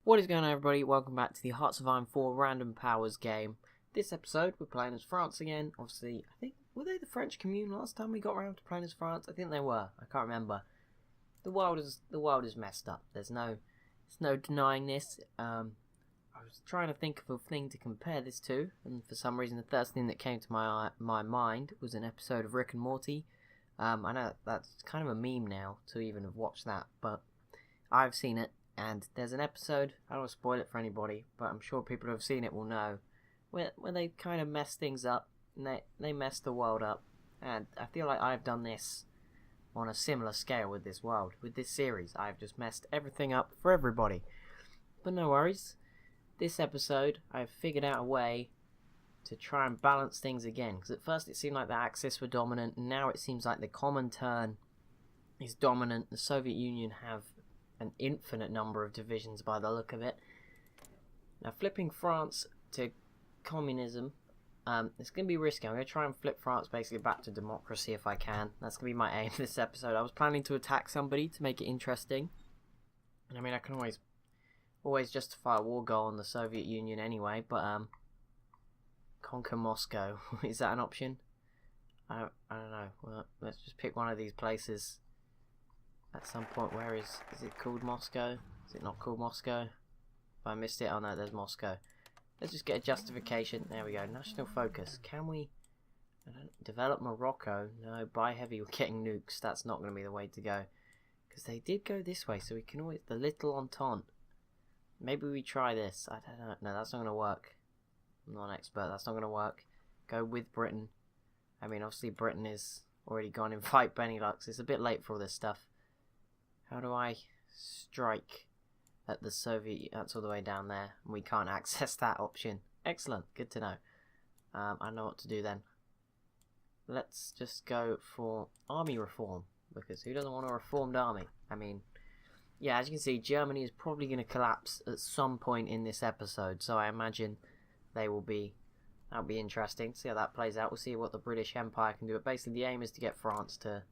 What is going on, everybody? Welcome back to the Hearts of Iron 4 Random Powers game. This episode, we're playing as France again. Obviously, I think, were they the French Commune last time we got around to playing as France? I think they were. I can't remember. The world is messed up. There's no denying this. I was trying to think of a thing to compare this to, and for some reason, the first thing that came to my mind was an episode of Rick and Morty. I know that's kind of a meme now to even have watched that, but I've seen it. And there's an episode, I don't want to spoil it for anybody, but I'm sure people who have seen it will know, where they kind of mess things up, and they mess the world up. And I feel like I've done this on a similar scale with this world, with this series. I've just messed everything up for everybody. But no worries. This episode, I've figured out a way to try and balance things again. Because at first it seemed like the Axis were dominant, and now it seems like the Comintern is dominant. The Soviet Union have an infinite number of divisions by the look of it. Now, flipping France to communism, it's going to be risky. I'm going to try and flip France basically back to democracy if I can. That's going to be my aim this episode. I was planning to attack somebody to make it interesting. And I mean, I can always justify a war goal on the Soviet Union anyway, but conquer Moscow. Is that an option? I don't know. Well, let's just pick one of these places. At some point, where is it called Moscow? Is it not called Moscow? If I missed it, oh no, there's Moscow. Let's just get a justification. There we go. National focus. Can we develop Morocco? No, buy heavy, we're getting nukes. That's not going to be the way to go. Because they did go this way, so we can always... The Little Entente. Maybe we try this. I don't know. No, that's not going to work. I'm not an expert. That's not going to work. Go with Britain. I mean, obviously Britain is already gone in fight Benelux. It's a bit late for all this stuff. How do I strike at the Soviet... That's all the way down there. And we can't access that option. Excellent. Good to know. I know what to do then. Let's just go for army reform. Because who doesn't want a reformed army? I mean, yeah, as you can see, Germany is probably going to collapse at some point in this episode. So I imagine they will be... That'll be interesting. See how that plays out. We'll see what the British Empire can do. But basically the aim is to get France to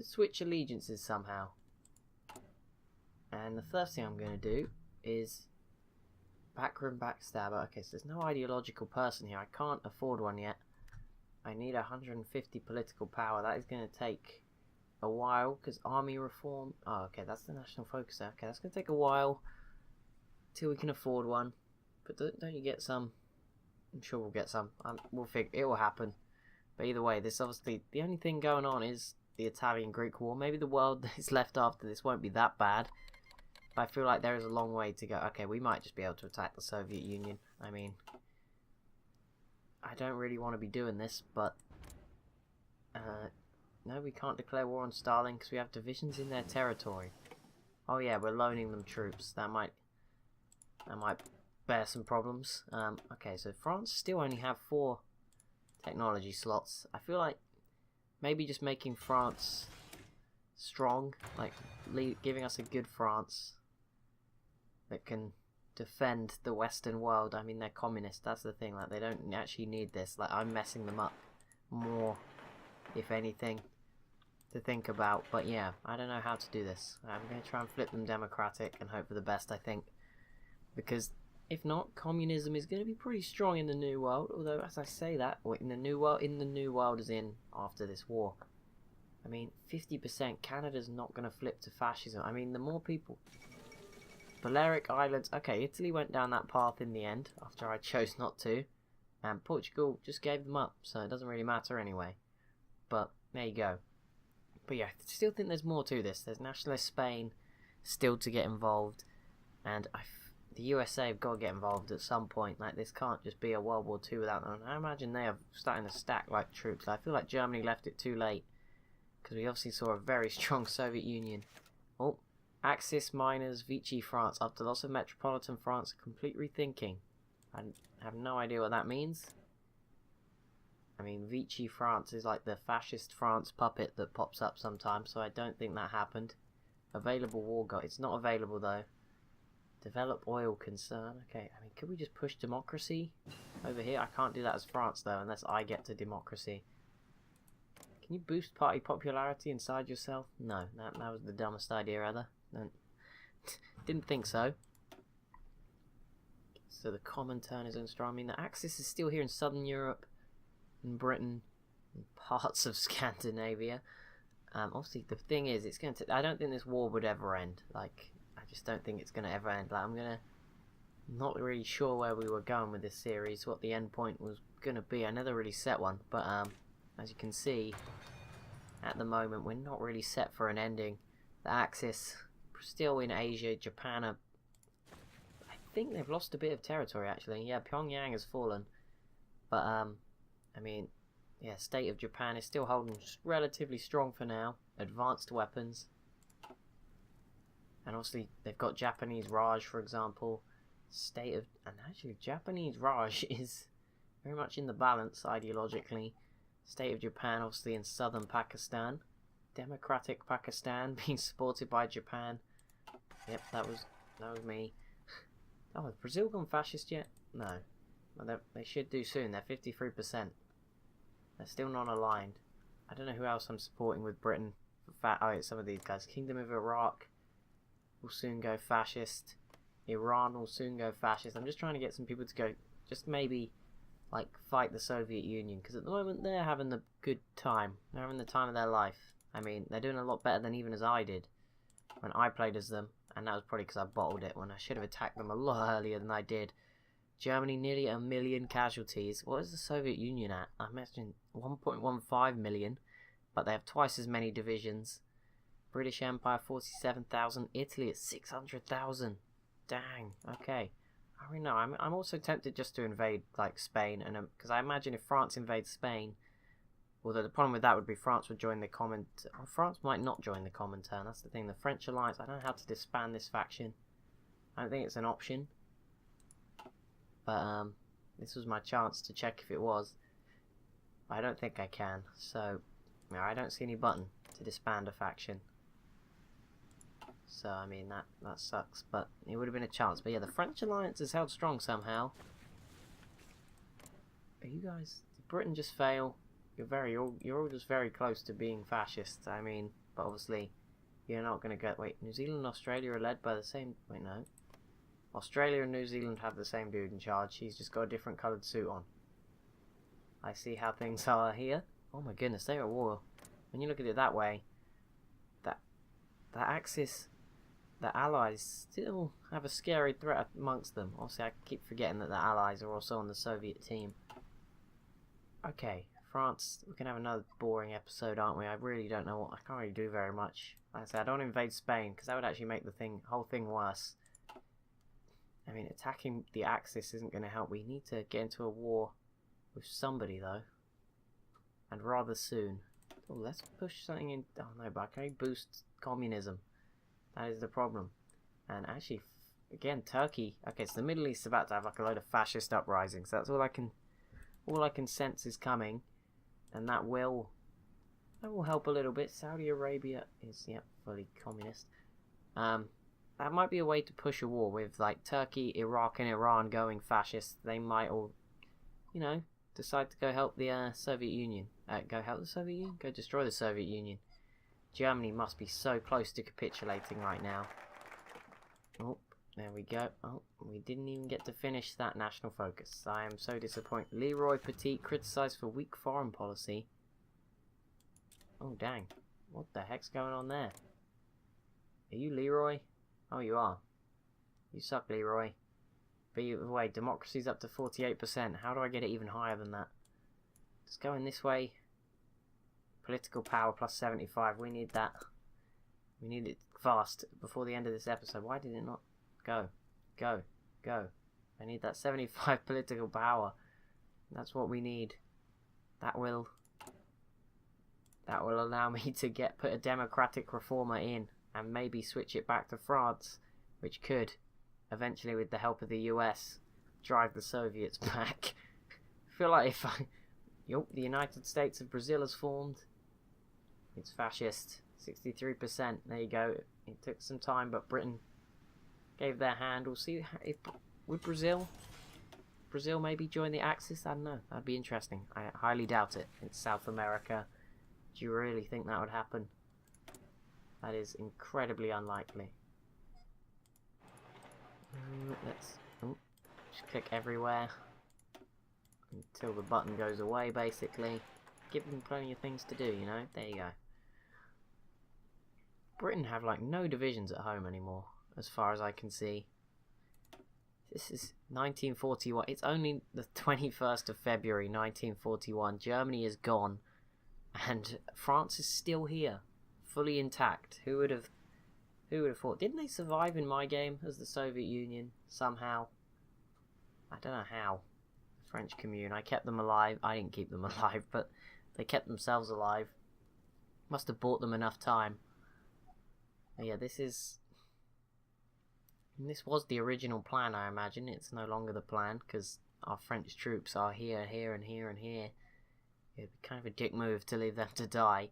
switch allegiances somehow. And the first thing I'm going to do is backroom backstabber. Okay, so there's no ideological person here. I can't afford one yet. I need 150 political power. That is going to take a while because army reform. Oh, okay, that's the national focus there. Okay, that's going to take a while till we can afford one. But don't you get some? I'm sure we'll get some. We'll figure it will happen. But either way, this obviously the only thing going on is the Italian-Greek War. Maybe the world that is left after this won't be that bad. But I feel like there is a long way to go. Okay, we might just be able to attack the Soviet Union. I mean, I don't really want to be doing this, but no, we can't declare war on Stalin because we have divisions in their territory. Oh yeah, we're loaning them troops. That might bear some problems. Okay, so France still only have 4 technology slots. I feel like maybe just making France strong, like giving us a good France that can defend the Western world. I mean, they're communist, that's the thing, like they don't actually need this. Like, I'm messing them up more, if anything, to think about. But yeah, I don't know how to do this. I'm going to try and flip them democratic and hope for the best, I think. Because if not, communism is going to be pretty strong in the New World. Although, as I say that, in the New World as in after this war. I mean, 50%, Canada's not going to flip to fascism. I mean, the more people... Balearic Islands... Okay, Italy went down that path in the end, after I chose not to. And Portugal just gave them up, so it doesn't really matter anyway. But, there you go. But yeah, I still think there's more to this. There's nationalist Spain still to get involved. And the USA have got to get involved at some point. Like, this can't just be a World War II without them. I imagine they are starting to stack like troops. I feel like Germany left it too late. Because we obviously saw a very strong Soviet Union. Oh, Axis minus Vichy France. After lots of metropolitan France, complete rethinking. I have no idea what that means. I mean, Vichy France is like the fascist France puppet that pops up sometimes, so I don't think that happened. Available war goal. It's not available though. Develop oil concern. Okay, I mean, could we just push democracy over here? I can't do that as France though, unless I get to democracy. Can you boost party popularity inside yourself? No, that was the dumbest idea ever. Didn't think so. So the Comintern is strong. I mean, the Axis is still here in Southern Europe, in Britain, and parts of Scandinavia. Obviously, the thing is, it's going to. I don't think this war would ever end. Like, I just don't think it's going to ever end. Like, I'm not really sure where we were going with this series, what the end point was going to be. I never really set one, but as you can see, at the moment, we're not really set for an ending. The Axis, still in Asia. Japan are, I think they've lost a bit of territory, actually. Yeah, Pyongyang has fallen. But, I mean, yeah, state of Japan is still holding relatively strong for now. Advanced weapons. And obviously, they've got Japanese Raj, for example. And actually, Japanese Raj is very much in the balance, ideologically. State of Japan, obviously, in southern Pakistan. Democratic Pakistan being supported by Japan. Yep, that was me. Oh, has Brazil gone fascist yet? No. Well, they should do soon. They're 53%. They're still not aligned. I don't know who else I'm supporting with Britain. Oh, it's some of these guys. Kingdom of Iraq will soon go fascist. Iran will soon go fascist. I'm just trying to get some people to go, just maybe, like, fight the Soviet Union. Because at the moment, they're having the good time. They're having the time of their life. I mean, they're doing a lot better than even as I did when I played as them. And that was probably because I bottled it when I should have attacked them a lot earlier than I did. Germany, nearly 1 million casualties. What is the Soviet Union at? I imagine 1.15 million. But they have twice as many divisions. British Empire, 47,000. Italy at 600,000. Dang. Okay. I mean, no, I'm also tempted just to invade, like, Spain. And because I imagine if France invades Spain, although the problem with that would be France would join the France might not join the Comintern. That's the thing. The French alliance, I don't know how to disband this faction. I don't think it's an option. But this was my chance to check if it was. But I don't think I can. So, you know, I don't see any button to disband a faction. So, I mean, that sucks. But it would have been a chance. But yeah, the French alliance is held strong somehow. Are you guys... Did Britain just fail? You're all just very close to being fascist. I mean, but obviously, you're not going to get... Wait, New Zealand and Australia are led by the same... Wait, no. Australia and New Zealand have the same dude in charge. He's just got a different coloured suit on. I see how things are here. Oh my goodness, they're at war. When you look at it that way, that Axis, the Allies still have a scary threat amongst them. Obviously, I keep forgetting that the Allies are also on the Soviet team. Okay, France, we can have another boring episode, aren't we? I really don't know what... I can't really do very much. Like I said, I don't invade Spain, because that would actually make the whole thing worse. I mean, attacking the Axis isn't going to help. We need to get into a war with somebody, though. And rather soon. Oh, let's push something in... Oh, no, but can I boost communism? That is the problem. And actually, again, Turkey... Okay, so the Middle East is about to have like a load of fascist uprisings. So that's all I can sense is coming. And that will help a little bit. Saudi Arabia is, yep, fully communist. That might be a way to push a war with, like, Turkey, Iraq, and Iran going fascist. They might all, you know, decide to go help the Soviet Union. Go help the Soviet Union? Go destroy the Soviet Union. Germany must be so close to capitulating right now. Oh, there we go. Oh, we didn't even get to finish that national focus. I am so disappointed. Leroy Petit criticised for weak foreign policy. Oh, dang. What the heck's going on there? Are you Leroy? Oh, you are. You suck, Leroy. But wait, democracy's up to 48%. How do I get it even higher than that? Just going this way. Political power plus 75. We need that. We need it fast before the end of this episode. Why did it not go? Go. Go. I need that 75 political power. That's what we need. That will allow me to put a democratic reformer in. And maybe switch it back to France, which could, eventually with the help of the US, drive the Soviets back. I feel like if the United States of Brazil has formed. It's fascist. 63%. There you go. It took some time, but Britain gave their hand. We'll see if... Would Brazil maybe join the Axis? I don't know. That'd be interesting. I highly doubt it. It's South America. Do you really think that would happen? That is incredibly unlikely. Let's Just click everywhere until the button goes away, basically. Give them plenty of things to do, you know? There you go. Britain have like no divisions at home anymore, as far as I can see. This is 1941. It's only the 21st of February 1941. Germany is gone, and France is still here, fully intact. Who would have thought? Didn't they survive in my game as the Soviet Union somehow? I don't know how. The French Commune. I kept them alive. I didn't keep them alive, but they kept themselves alive. Must have bought them enough time. But yeah, this was the original plan, I imagine. It's no longer the plan, because our French troops are here, here, and here, and here. It'd be kind of a dick move to leave them to die.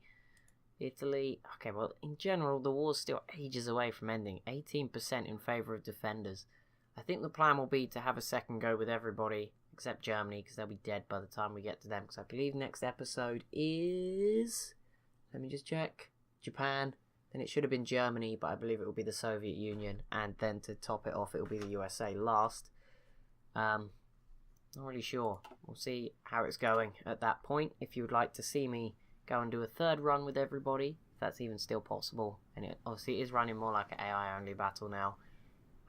Italy, okay, well, in general, the war's still ages away from ending. 18% in favour of defenders. I think the plan will be to have a second go with everybody, except Germany, because they'll be dead by the time we get to them. Because I believe next episode is... let me just check. Japan. Then it should have been Germany, but I believe it will be the Soviet Union. And then to top it off, it will be the USA last. Not really sure. We'll see how it's going at that point. If you would like to see me go and do a third run with everybody, if that's even still possible. And it obviously is running more like an AI-only battle now.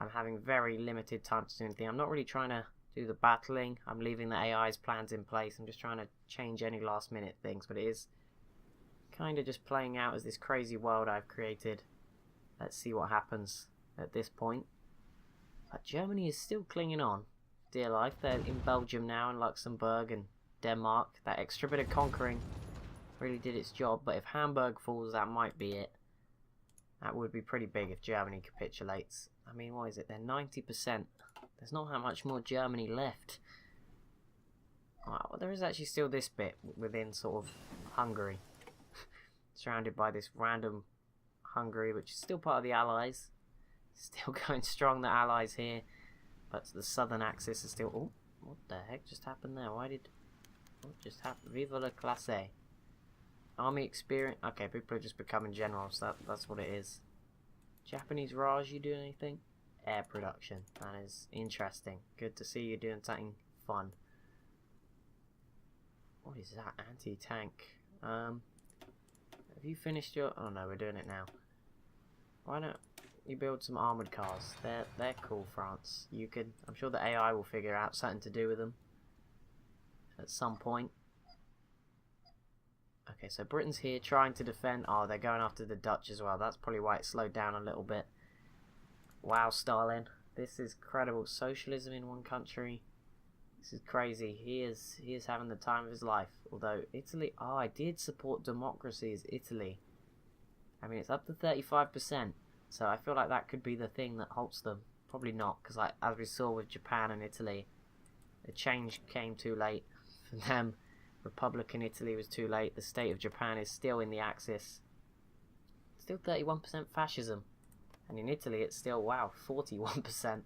I'm having very limited time to do anything. I'm not really trying to do the battling. I'm leaving the AI's plans in place. I'm just trying to change any last-minute things, but it is kind of just playing out as this crazy world I've created. Let's see what happens at this point. But Germany is still clinging on. Dear life, they're in Belgium now, and Luxembourg and Denmark. That extra bit of conquering really did its job, but if Hamburg falls, that might be it. That would be pretty big if Germany capitulates. I mean, what is it? They're 90%. There's not that much more Germany left. Well, there is actually still this bit within sort of Hungary. Surrounded by this random Hungary, which is still part of the Allies. Still going strong, the Allies here. But the southern axis is still... oh, what the heck just happened there? What just happened? Viva la classe. Army experience... okay, people are just becoming generals. That's what it is. Japanese Raj, you doing anything? Air production. That is interesting. Good to see you doing something fun. What is that? Anti-tank. Have you finished your... oh no, we're doing it now. Why don't you build some armoured cars? They're cool, France. You could... I'm sure the AI will figure out something to do with them at some point. Okay, so Britain's here trying to defend... oh, they're going after the Dutch as well. That's probably why it slowed down a little bit. Wow, Stalin. This is credible. Socialism in one country. This is crazy. He is having the time of his life. Although Italy... oh, I did support democracy as Italy. I mean, it's up to 35%. So I feel like that could be the thing that halts them. Probably not, because like, as we saw with Japan and Italy, the change came too late for them. Republican Italy was too late. The state of Japan is still in the Axis. Still 31% fascism. And in Italy it's still, wow, 41%.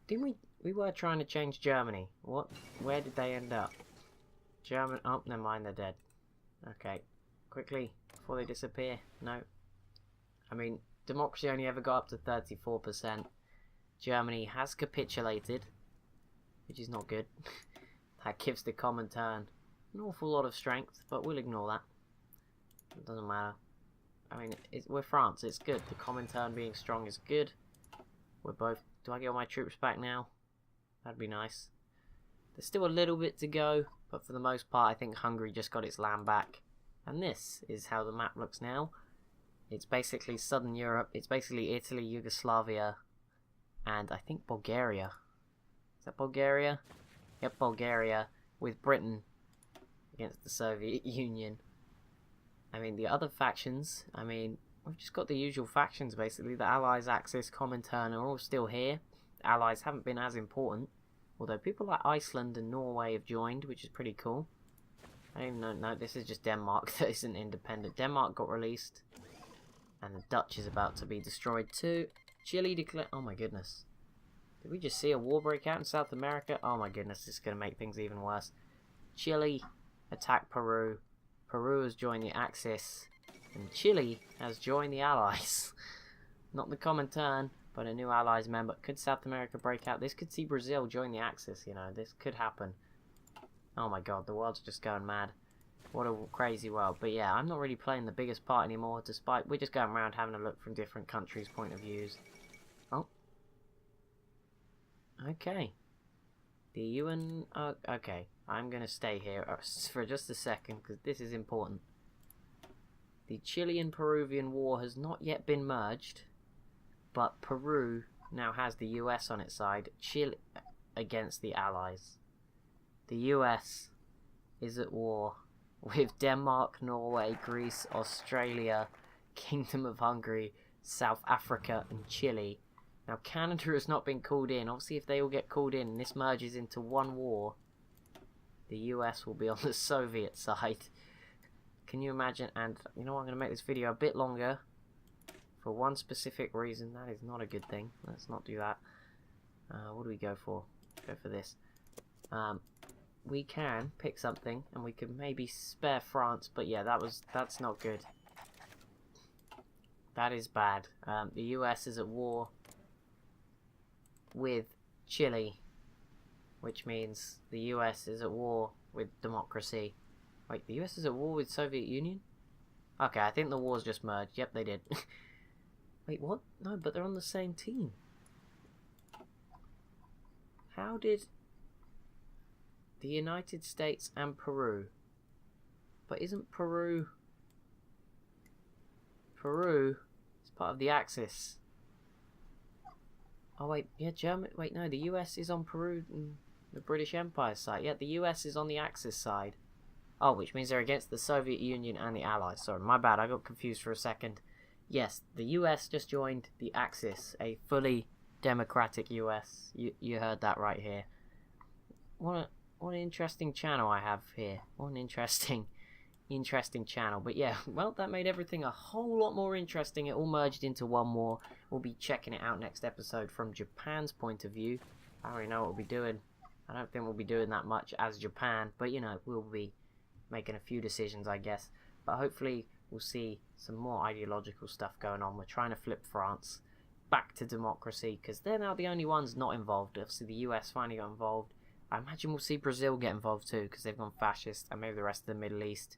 Didn't we were trying to change Germany. What? Where did they end up? German... oh, never mind, they're dead. Okay. Quickly, before they disappear. No. I mean, democracy only ever got up to 34%. Germany has capitulated, which is not good. That gives the Comintern an awful lot of strength, but we'll ignore that. It doesn't matter. I mean, we're France, it's good. The Comintern being strong is good. We're both... do I get all my troops back now? That'd be nice. There's still a little bit to go, but for the most part, I think Hungary just got its land back. And this is how the map looks now. It's basically Southern Europe. It's basically Italy, Yugoslavia, and I think Bulgaria. Is that Bulgaria? Yep, Bulgaria, with Britain against the Soviet Union. I mean, the other factions, I mean, we've just got the usual factions, basically. The Allies, Axis, Comintern are all still here. The Allies haven't been as important, although people like Iceland and Norway have joined, which is pretty cool. I don't even know, no, this is just Denmark that isn't independent. Denmark got released, and the Dutch is about to be destroyed too. Chile declared... oh my goodness. Did we just see a war break out in South America? Oh my goodness, this is going to make things even worse. Chile attacked Peru. Peru has joined the Axis. And Chile has joined the Allies. Not the Comintern. But a new allies member. Could South America break out? This could see Brazil join the Axis, you know. This could happen. Oh my god, the world's just going mad. What a crazy world. But yeah, I'm not really playing the biggest part anymore, despite we're just going around having a look from different countries' point of views. Oh. Okay. The UN... okay, I'm going to stay here for just a second, because this is important. The Chilean-Peruvian War has not yet been merged, but Peru now has the US on its side, Chile against the Allies. The US is at war with Denmark, Norway, Greece, Australia, Kingdom of Hungary, South Africa, and Chile. Now, Canada has not been called in. Obviously, if they all get called in and this merges into one war, the US will be on the Soviet side. Can you imagine? And you know what? I'm going to make this video a bit longer for one specific reason. That is not a good thing. Let's not do that. What do we go for? Go for this. We can pick something, and we can maybe spare France. But yeah, that's not good. That is bad. The US is at war with Chile, which means the US is at war with democracy. Wait, the US is at war with Soviet Union? Okay, I think the wars just merged. Yep, they did. Wait, what? No, but they're on the same team. How did the United States and Peru? But isn't Peru is part of the Axis? Oh wait, yeah, German. Wait, no, the US is on Peru and the British Empire side. Yeah, the US is on the Axis side. Oh, which means they're against the Soviet Union and the Allies. Sorry, my bad. I got confused for a second. Yes, the US just joined the Axis, a fully democratic US. You heard that right here. What an interesting channel I have here. What an interesting channel. But yeah, well, that made everything a whole lot more interesting. It all merged into one war. We'll be checking it out next episode from Japan's point of view. I already know what we'll be doing. I don't think we'll be doing that much as Japan, but you know, we'll be making a few decisions, I guess. But hopefully we'll see some more ideological stuff going on. We're trying to flip France back to democracy, because they're now the only ones not involved. Obviously the US finally got involved. I imagine we'll see Brazil get involved too, because they've gone fascist, and maybe the rest of the Middle East.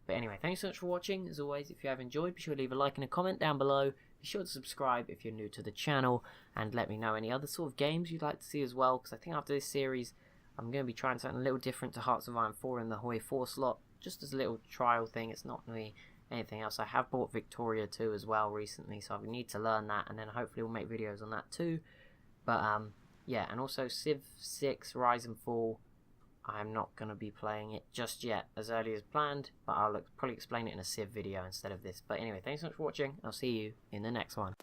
But anyway, thanks so much for watching. As always, if you have enjoyed, be sure to leave a like and a comment down below. Be sure to subscribe if you're new to the channel, and let me know any other sort of games you'd like to see as well, because I think after this series I'm going to be trying something a little different to Hearts of Iron 4 in the HOI4 slot, just as a little trial thing. It's not really anything else. I have bought Victoria 2 as well recently, so I need to learn that, and then hopefully we'll make videos on that too. But yeah, and also Civ 6 Rise and Fall, I'm not going to be playing it just yet, as early as planned, but I'll probably explain it in a Civ video instead of this. But anyway, thanks so much for watching. I'll see you in the next one.